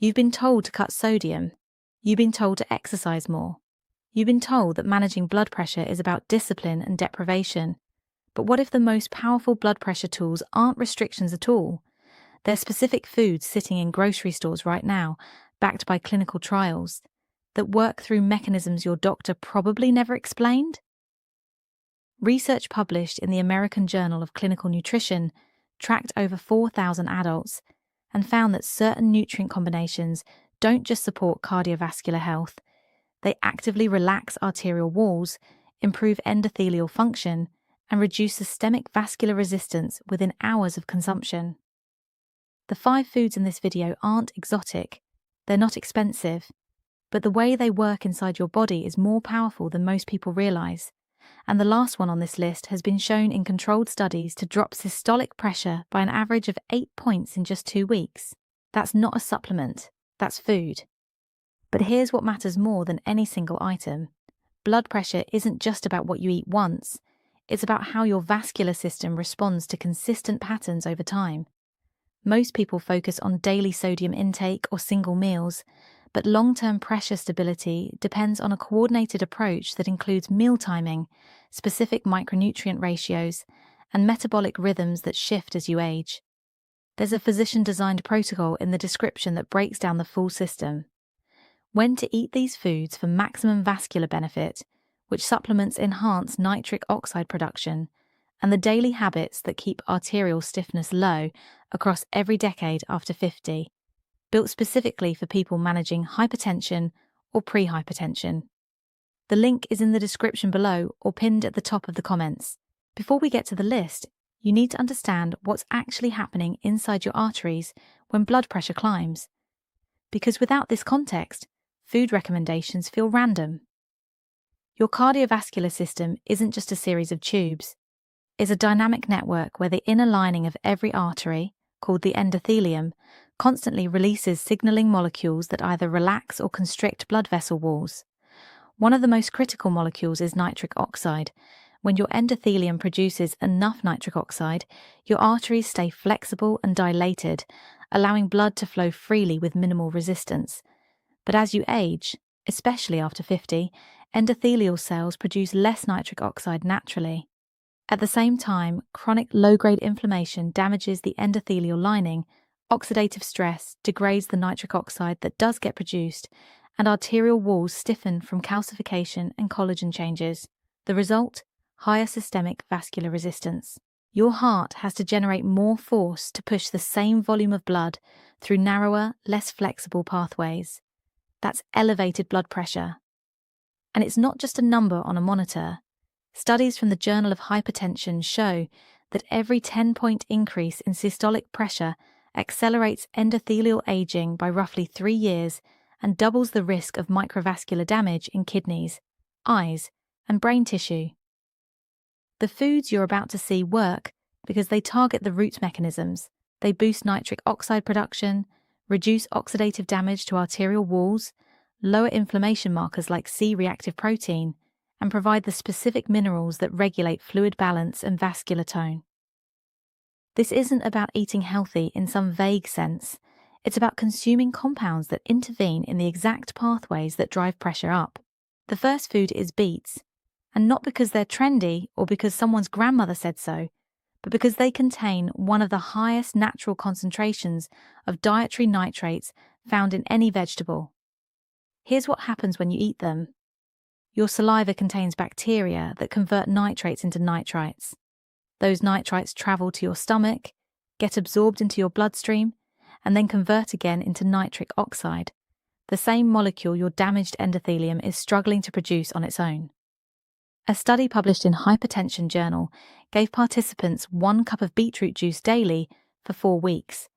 You've been told to cut sodium. You've been told to exercise more. You've been told that managing blood pressure is about discipline and deprivation. But what if the most powerful blood pressure tools aren't restrictions at all? They're specific foods sitting in grocery stores right now, backed by clinical trials, that work through mechanisms your doctor probably never explained? Research published in the American Journal of Clinical Nutrition tracked over 4,000 adults and found that certain nutrient combinations don't just support cardiovascular health, they actively relax arterial walls, improve endothelial function, and reduce systemic vascular resistance within hours of consumption. The 5 foods in this video aren't exotic, they're not expensive, but the way they work inside your body is more powerful than most people realize. And the last one on this list has been shown in controlled studies to drop systolic pressure by an average of 8 points in just 2 weeks. That's not a supplement, that's food. But here's what matters more than any single item. Blood pressure isn't just about what you eat once, it's about how your vascular system responds to consistent patterns over time. Most people focus on daily sodium intake or single meals, but long-term pressure stability depends on a coordinated approach that includes meal timing, specific micronutrient ratios, and metabolic rhythms that shift as you age. There's a physician-designed protocol in the description that breaks down the full system. When to eat these foods for maximum vascular benefit, which supplements enhance nitric oxide production, and the daily habits that keep arterial stiffness low across every decade after 50. Built specifically for people managing hypertension or pre-hypertension. The link is in the description below or pinned at the top of the comments. Before we get to the list, you need to understand what's actually happening inside your arteries when blood pressure climbs. Because without this context, food recommendations feel random. Your cardiovascular system isn't just a series of tubes. It's a dynamic network where the inner lining of every artery, called the endothelium, constantly releases signaling molecules that either relax or constrict blood vessel walls. One of the most critical molecules is nitric oxide. When your endothelium produces enough nitric oxide, your arteries stay flexible and dilated, allowing blood to flow freely with minimal resistance. But as you age, especially after 50, endothelial cells produce less nitric oxide naturally. At the same time, chronic low-grade inflammation damages the endothelial lining, oxidative stress degrades the nitric oxide that does get produced, and arterial walls stiffen from calcification and collagen changes. The result? Higher systemic vascular resistance. Your heart has to generate more force to push the same volume of blood through narrower, less flexible pathways. That's elevated blood pressure. And it's not just a number on a monitor. Studies from the Journal of Hypertension show that every 10-point increase in systolic pressure accelerates endothelial aging by roughly 3 years and doubles the risk of microvascular damage in kidneys, eyes, and brain tissue. The foods you're about to see work because they target the root mechanisms. They boost nitric oxide production, reduce oxidative damage to arterial walls, lower inflammation markers like C-reactive protein, and provide the specific minerals that regulate fluid balance and vascular tone. This isn't about eating healthy in some vague sense. It's about consuming compounds that intervene in the exact pathways that drive pressure up. The first food is beets, and not because they're trendy or because someone's grandmother said so, but because they contain one of the highest natural concentrations of dietary nitrates found in any vegetable. Here's what happens when you eat them. Your saliva contains bacteria that convert nitrates into nitrites. Those nitrites travel to your stomach, get absorbed into your bloodstream, and then convert again into nitric oxide, the same molecule your damaged endothelium is struggling to produce on its own. A study published in Hypertension Journal gave participants 1 cup of beetroot juice daily for 4 weeks.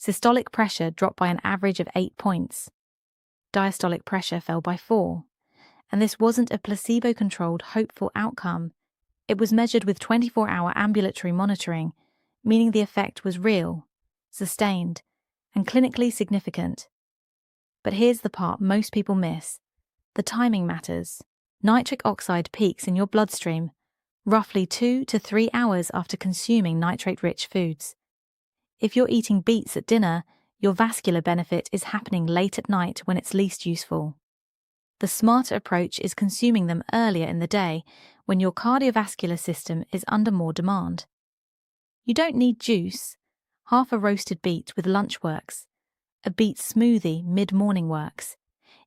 Systolic pressure dropped by an average of 8 points. Diastolic pressure fell by 4. And this wasn't a placebo-controlled, hopeful outcome. It was measured with 24-hour ambulatory monitoring, meaning the effect was real, sustained, and clinically significant. But here's the part most people miss. The timing matters. Nitric oxide peaks in your bloodstream roughly 2 to 3 hours after consuming nitrate-rich foods. If you're eating beets at dinner, your vascular benefit is happening late at night when it's least useful. The smarter approach is consuming them earlier in the day when your cardiovascular system is under more demand. You don't need juice. Half a roasted beet with lunch works. A beet smoothie mid-morning works.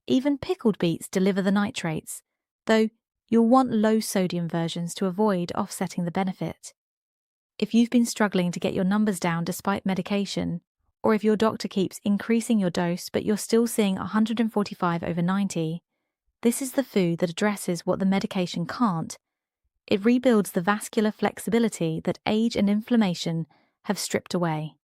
Even pickled beets deliver the nitrates, though you'll want low-sodium versions to avoid offsetting the benefit. If you've been struggling to get your numbers down despite medication, or if your doctor keeps increasing your dose but you're still seeing 145/90, this is the food that addresses what the medication can't. It rebuilds the vascular flexibility that age and inflammation have stripped away.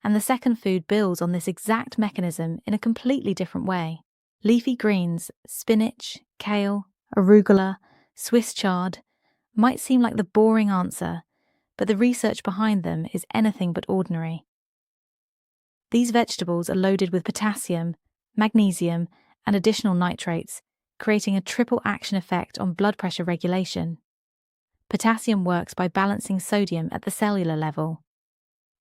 And the second food builds on this exact mechanism in a completely different way. Leafy greens, spinach, kale, arugula, Swiss chard might seem like the boring answer, but the research behind them is anything but ordinary. These vegetables are loaded with potassium, magnesium, and additional nitrates, creating a triple action effect on blood pressure regulation. Potassium works by balancing sodium at the cellular level.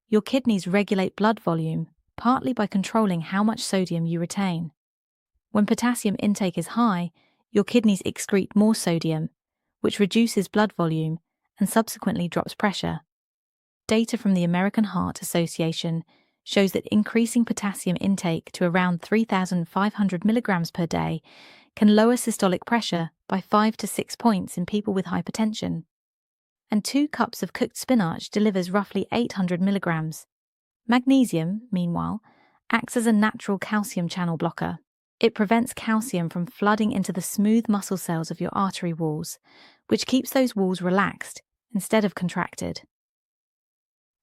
Your kidneys regulate blood volume, partly by controlling how much sodium you retain. When potassium intake is high, your kidneys excrete more sodium, which reduces blood volume and subsequently drops pressure. Data from the American Heart Association shows that increasing potassium intake to around 3,500 milligrams per day can lower systolic pressure by 5 to 6 points in people with hypertension. And 2 cups of cooked spinach delivers roughly 800 milligrams. Magnesium, meanwhile, acts as a natural calcium channel blocker. It prevents calcium from flooding into the smooth muscle cells of your artery walls, which keeps those walls relaxed instead of contracted.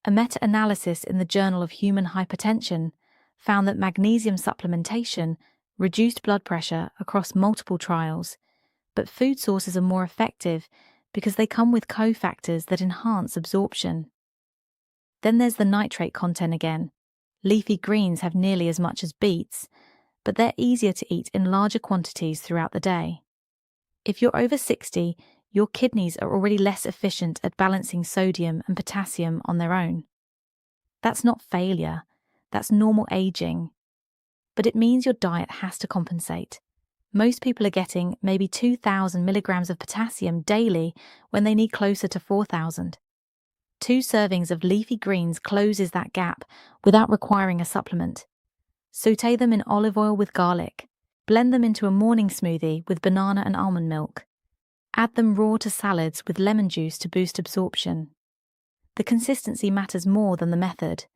A meta-analysis in the Journal of Human Hypertension found that magnesium supplementation reduced blood pressure across multiple trials, but food sources are more effective because they come with cofactors that enhance absorption. Then there's the nitrate content again. Leafy greens have nearly as much as beets, but they're easier to eat in larger quantities throughout the day. If you're over 60, your kidneys are already less efficient at balancing sodium and potassium on their own. That's not failure, that's normal aging. But it means your diet has to compensate. Most people are getting maybe 2,000 milligrams of potassium daily when they need closer to 4,000. 2 servings of leafy greens closes that gap without requiring a supplement. Sauté them in olive oil with garlic. Blend them into a morning smoothie with banana and almond milk. Add them raw to salads with lemon juice to boost absorption. The consistency matters more than the method,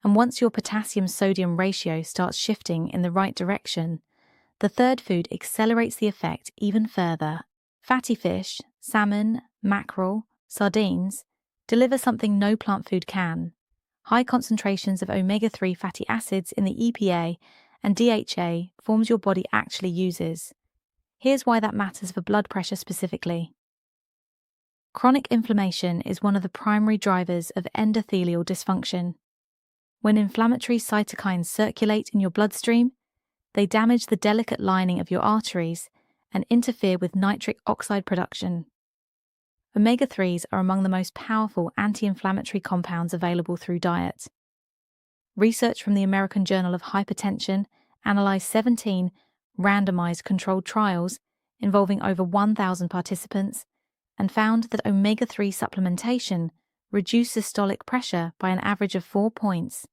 and once your potassium-sodium ratio starts shifting in the right direction, the third food accelerates the effect even further. Fatty fish, salmon, mackerel, sardines deliver something no plant food can: high concentrations of omega-3 fatty acids in the EPA and DHA forms your body actually uses. Here's why that matters for blood pressure specifically. Chronic inflammation is one of the primary drivers of endothelial dysfunction. When inflammatory cytokines circulate in your bloodstream, they damage the delicate lining of your arteries and interfere with nitric oxide production. Omega-3s are among the most powerful anti-inflammatory compounds available through diet. Research from the American Journal of Hypertension analyzed 17 randomized controlled trials involving over 1,000 participants and found that omega-3 supplementation reduced systolic pressure by an average of 4 points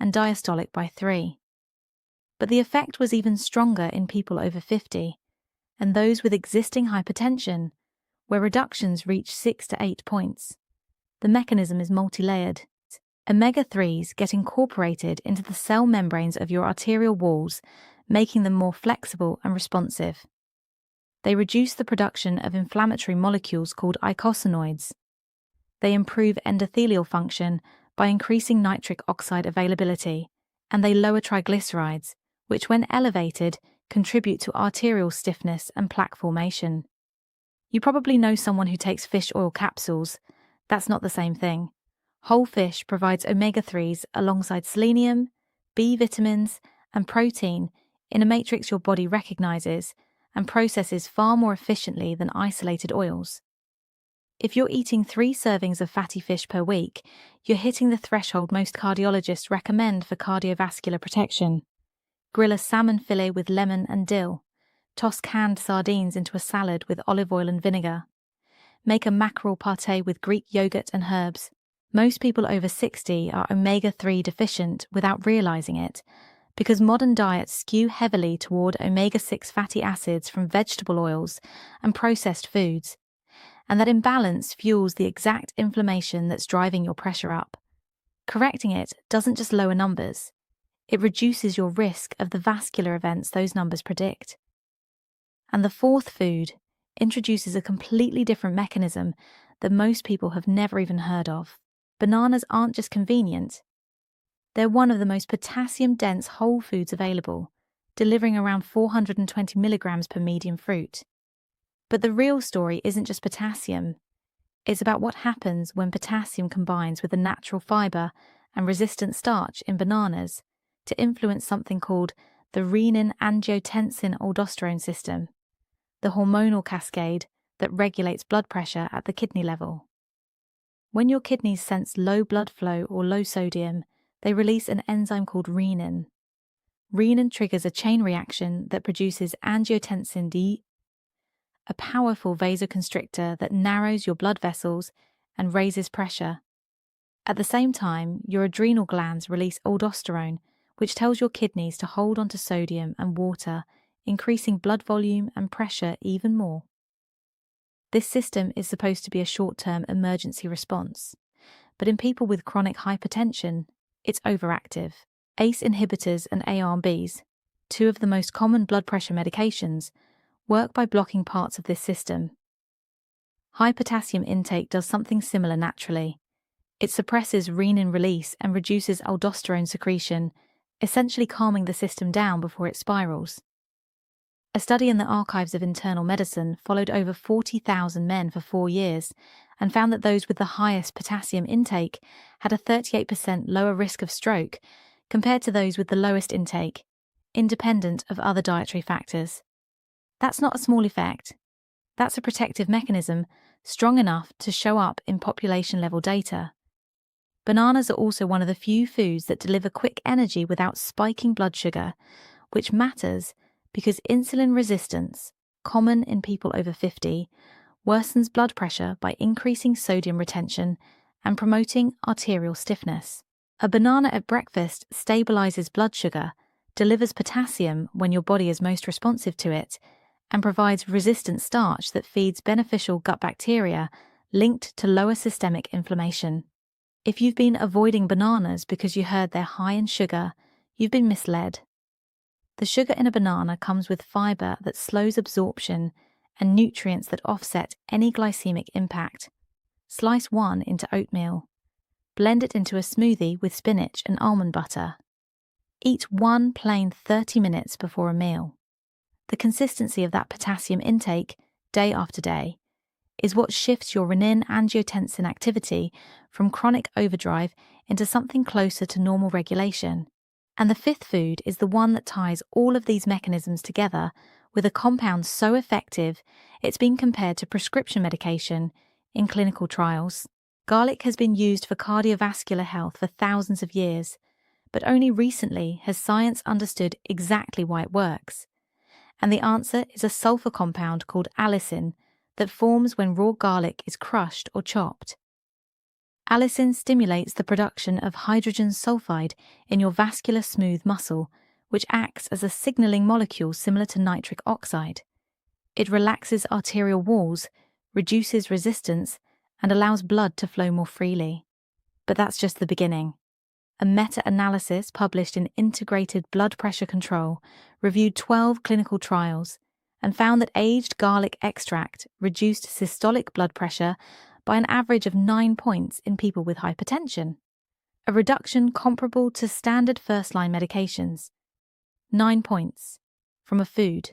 and diastolic by 3. But the effect was even stronger in people over 50 and those with existing hypertension, where reductions reach 6 to 8 points. The mechanism is multi-layered. Omega-3s get incorporated into the cell membranes of your arterial walls, making them more flexible and responsive. They reduce the production of inflammatory molecules called eicosanoids. They improve endothelial function by increasing nitric oxide availability, and they lower triglycerides, which when elevated contribute to arterial stiffness and plaque formation. You probably know someone who takes fish oil capsules. That's not the same thing. Whole fish provides omega-3s alongside selenium, B vitamins, and protein in a matrix your body recognizes and processes far more efficiently than isolated oils. If you're eating 3 servings of fatty fish per week, you're hitting the threshold most cardiologists recommend for cardiovascular protection. Grill a salmon fillet with lemon and dill. Toss canned sardines into a salad with olive oil and vinegar. Make a mackerel pâté with Greek yogurt and herbs. Most people over 60 are omega-3 deficient without realizing it, because modern diets skew heavily toward omega-6 fatty acids from vegetable oils and processed foods, and that imbalance fuels the exact inflammation that's driving your pressure up. Correcting it doesn't just lower numbers, it reduces your risk of the vascular events those numbers predict. And the fourth food introduces a completely different mechanism that most people have never even heard of. Bananas aren't just convenient. They're one of the most potassium-dense whole foods available, delivering around 420 milligrams per medium fruit. But the real story isn't just potassium. It's about what happens when potassium combines with the natural fiber and resistant starch in bananas to influence something called the renin-angiotensin-aldosterone system, the hormonal cascade that regulates blood pressure at the kidney level. When your kidneys sense low blood flow or low sodium, they release an enzyme called renin. Renin triggers a chain reaction that produces angiotensin D, a powerful vasoconstrictor that narrows your blood vessels and raises pressure. At the same time, your adrenal glands release aldosterone, which tells your kidneys to hold onto sodium and water, increasing blood volume and pressure even more. This system is supposed to be a short-term emergency response, but in people with chronic hypertension, it's overactive. ACE inhibitors and ARBs, two of the most common blood pressure medications, work by blocking parts of this system. High potassium intake does something similar naturally. It suppresses renin release and reduces aldosterone secretion, essentially calming the system down before it spirals. A study in the Archives of Internal Medicine followed over 40,000 men for 4 years and found that those with the highest potassium intake had a 38% lower risk of stroke compared to those with the lowest intake, independent of other dietary factors. That's not a small effect. That's a protective mechanism strong enough to show up in population-level data. Bananas are also one of the few foods that deliver quick energy without spiking blood sugar, which matters because insulin resistance, common in people over 50, worsens blood pressure by increasing sodium retention and promoting arterial stiffness. A banana at breakfast stabilizes blood sugar, delivers potassium when your body is most responsive to it, and provides resistant starch that feeds beneficial gut bacteria linked to lower systemic inflammation. If you've been avoiding bananas because you heard they're high in sugar, you've been misled. The sugar in a banana comes with fiber that slows absorption and nutrients that offset any glycemic impact. Slice one into oatmeal. Blend it into a smoothie with spinach and almond butter. Eat one plain 30 minutes before a meal. The consistency of that potassium intake, day after day, is what shifts your renin-angiotensin activity from chronic overdrive into something closer to normal regulation. And the fifth food is the one that ties all of these mechanisms together with a compound so effective it's been compared to prescription medication in clinical trials. Garlic has been used for cardiovascular health for thousands of years, but only recently has science understood exactly why it works. And the answer is a sulfur compound called allicin that forms when raw garlic is crushed or chopped. Allicin stimulates the production of hydrogen sulfide in your vascular smooth muscle, which acts as a signaling molecule similar to nitric oxide. It relaxes arterial walls, reduces resistance, and allows blood to flow more freely. But that's just the beginning. A meta-analysis published in Integrated Blood Pressure Control reviewed 12 clinical trials and found that aged garlic extract reduced systolic blood pressure by an average of 9 points in people with hypertension, a reduction comparable to standard first-line medications. 9 points from a food.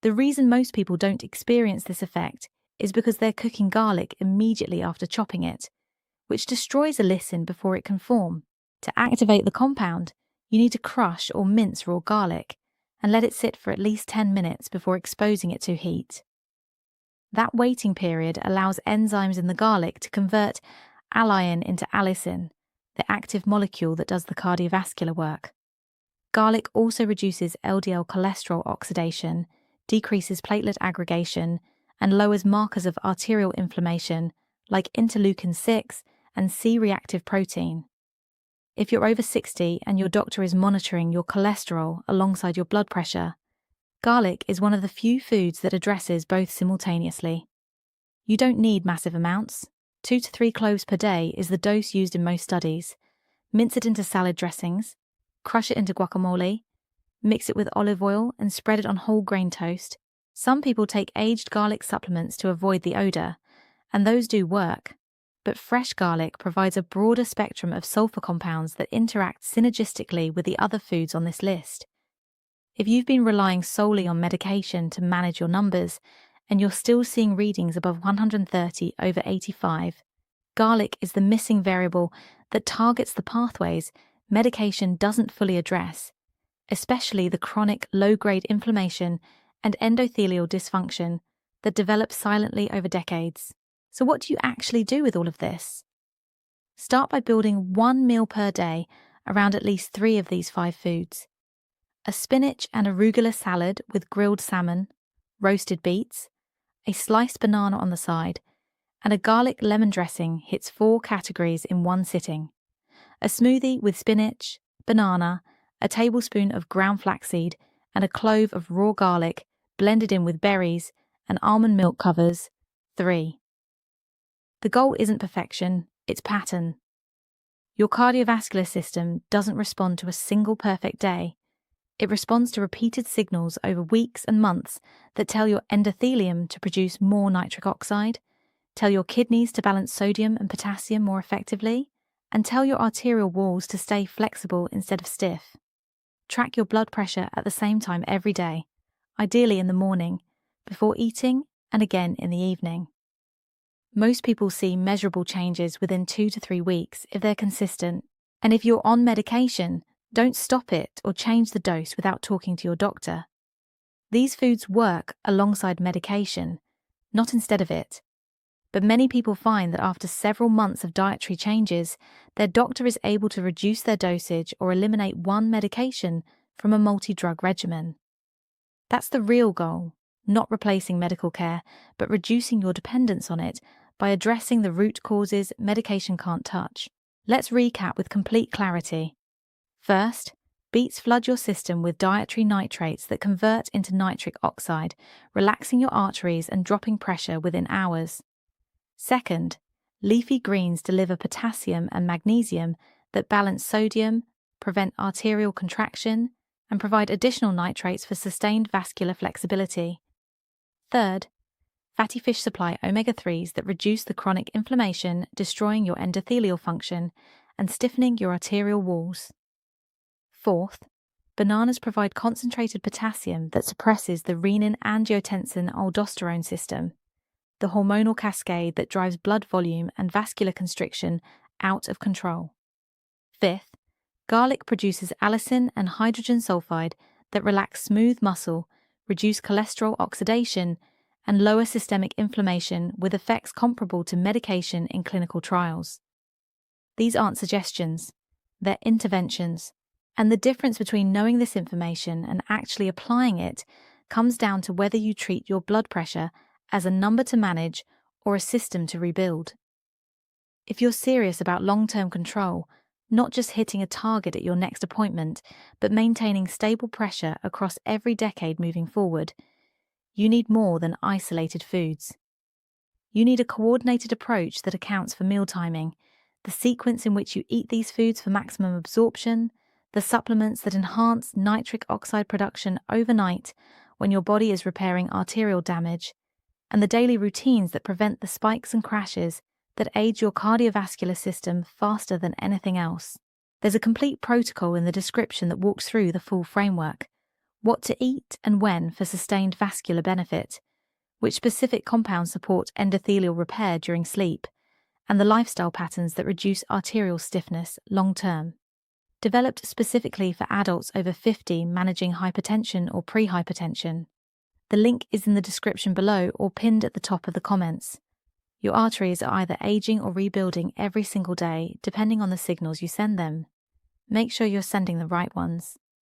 The reason most people don't experience this effect is because they're cooking garlic immediately after chopping it, which destroys allicin before it can form. To activate the compound, you need to crush or mince raw garlic and let it sit for at least 10 minutes before exposing it to heat. That waiting period allows enzymes in the garlic to convert allicin into allicin, the active molecule that does the cardiovascular work. Garlic also reduces LDL cholesterol oxidation, decreases platelet aggregation, and lowers markers of arterial inflammation like interleukin 6 and C-reactive protein. If you're over 60 and your doctor is monitoring your cholesterol alongside your blood pressure, garlic is one of the few foods that addresses both simultaneously. You don't need massive amounts. 2 to 3 cloves per day is the dose used in most studies. Mince it into salad dressings, crush it into guacamole, mix it with olive oil and spread it on whole grain toast. Some people take aged garlic supplements to avoid the odor, and those do work. But fresh garlic provides a broader spectrum of sulfur compounds that interact synergistically with the other foods on this list. If you've been relying solely on medication to manage your numbers, and you're still seeing readings above 130 over 85, garlic is the missing variable that targets the pathways medication doesn't fully address, especially the chronic low-grade inflammation and endothelial dysfunction that develop silently over decades. So what do you actually do with all of this? Start by building one meal per day around at least 3 of these 5 foods. A spinach and arugula salad with grilled salmon, roasted beets, a sliced banana on the side, and a garlic lemon dressing hits 4 categories in one sitting. A smoothie with spinach, banana, a tablespoon of ground flaxseed, and a clove of raw garlic blended in with berries and almond milk covers 3. The goal isn't perfection, it's pattern. Your cardiovascular system doesn't respond to a single perfect day. It responds to repeated signals over weeks and months that tell your endothelium to produce more nitric oxide, tell your kidneys to balance sodium and potassium more effectively, and tell your arterial walls to stay flexible instead of stiff. Track your blood pressure at the same time every day, ideally in the morning, before eating, and again in the evening. Most people see measurable changes within 2 to 3 weeks if they're consistent, and if you're on medication, don't stop it or change the dose without talking to your doctor. These foods work alongside medication, not instead of it. But many people find that after several months of dietary changes, their doctor is able to reduce their dosage or eliminate one medication from a multi-drug regimen. That's the real goal, not replacing medical care, but reducing your dependence on it by addressing the root causes medication can't touch. Let's recap with complete clarity. First, beets flood your system with dietary nitrates that convert into nitric oxide, relaxing your arteries and dropping pressure within hours. Second, leafy greens deliver potassium and magnesium that balance sodium, prevent arterial contraction, and provide additional nitrates for sustained vascular flexibility. Third, fatty fish supply omega-3s that reduce the chronic inflammation, destroying your endothelial function and stiffening your arterial walls. Fourth, bananas provide concentrated potassium that suppresses the renin-angiotensin-aldosterone system, the hormonal cascade that drives blood volume and vascular constriction out of control. Fifth, garlic produces allicin and hydrogen sulfide that relax smooth muscle, reduce cholesterol oxidation, and lower systemic inflammation with effects comparable to medication in clinical trials. These aren't suggestions, they're interventions, and the difference between knowing this information and actually applying it comes down to whether you treat your blood pressure as a number to manage or a system to rebuild. If you're serious about long-term control, not just hitting a target at your next appointment, but maintaining stable pressure across every decade moving forward, you need more than isolated foods. You need a coordinated approach that accounts for meal timing, the sequence in which you eat these foods for maximum absorption, the supplements that enhance nitric oxide production overnight when your body is repairing arterial damage, and the daily routines that prevent the spikes and crashes that aid your cardiovascular system faster than anything else. There's a complete protocol in the description that walks through the full framework: what to eat and when for sustained vascular benefit, which specific compounds support endothelial repair during sleep, and the lifestyle patterns that reduce arterial stiffness long-term. Developed specifically for adults over 50 managing hypertension or prehypertension. The link is in the description below or pinned at the top of the comments. Your arteries are either aging or rebuilding every single day, depending on the signals you send them. Make sure you're sending the right ones.